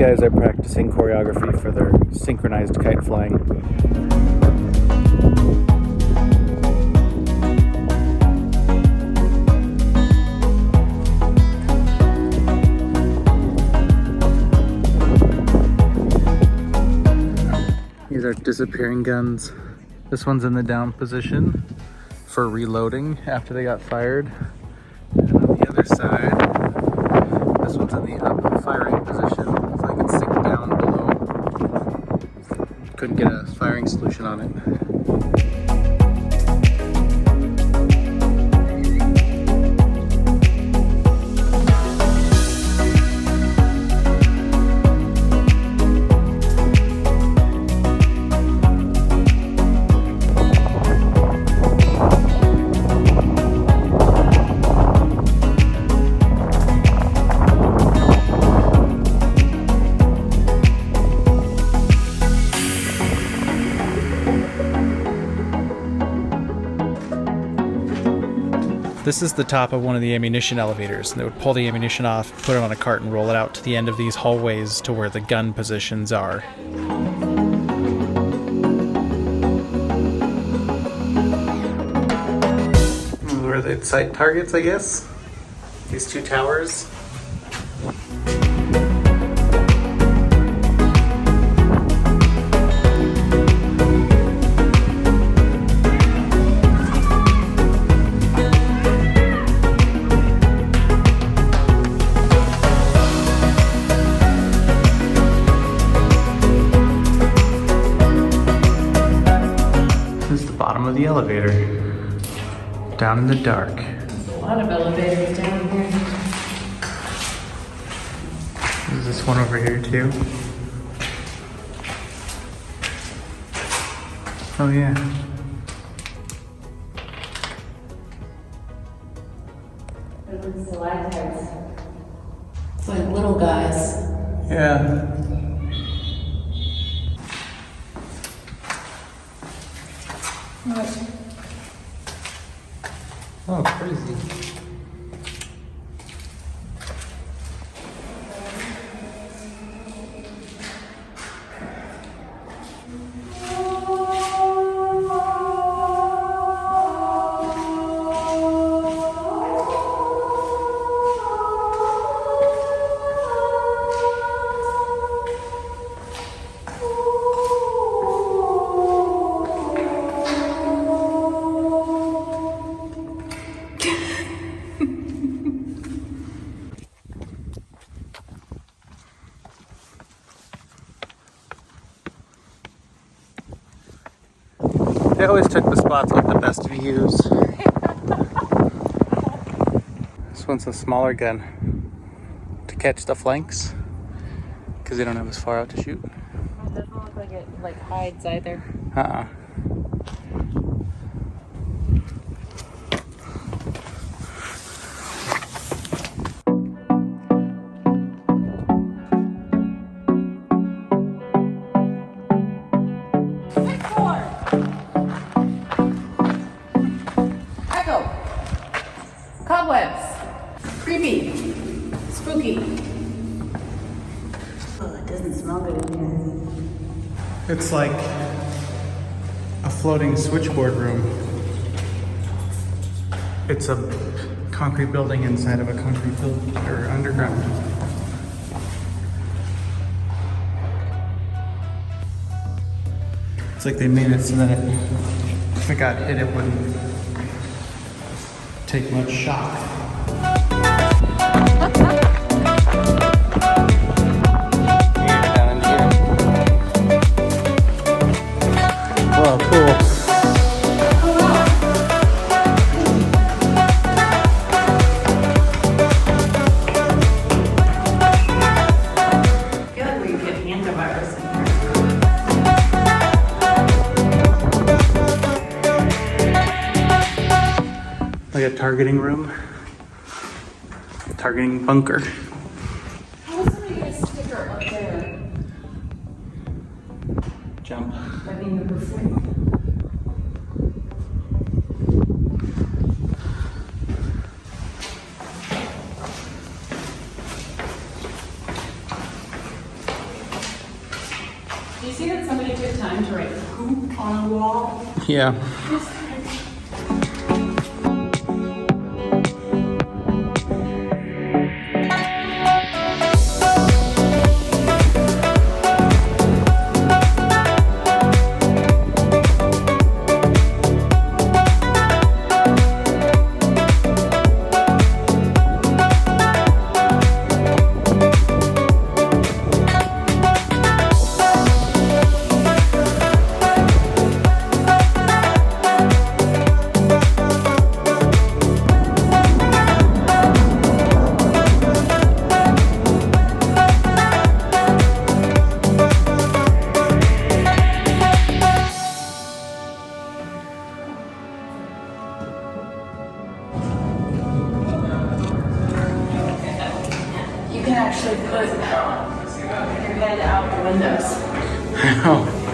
guys are practicing choreography for their synchronized kite flying. These are disappearing guns. This one's in the down position for reloading after they got fired. And on the other side, this one's in the up firing position, so I can sink down below. Couldn't get a firing solution on it. This is the top of one of the ammunition elevators. They would pull the ammunition off, put it on a cart, and roll it out to the end of these hallways to where the gun positions are. Where the sight targets, I guess? These two towers. Of the elevator down in the dark. There's a lot of elevators down here. Is this one over here too? Oh yeah. It's the lighthouse. It's like little guys. Yeah. Oh, crazy. They always took the spots with the best views. This one's a smaller gun to catch the flanks because they don't have as far out to shoot. It doesn't look like it hides either. Cobwebs. Creepy. Spooky. Oh, it doesn't smell good in here. It's like a floating switchboard room. It's a concrete building inside of a concrete building or underground. It's like they made it so that if it got hit, it wouldn't take much shock. Wow, cool. Good, we get hantavirus in here. Like a targeting room. Targeting bunker. How is somebody gonna sticker up there? Jump. I mean, the roof. Do you see that somebody took time to write poop on a wall? Yeah. You can actually put your head out the windows.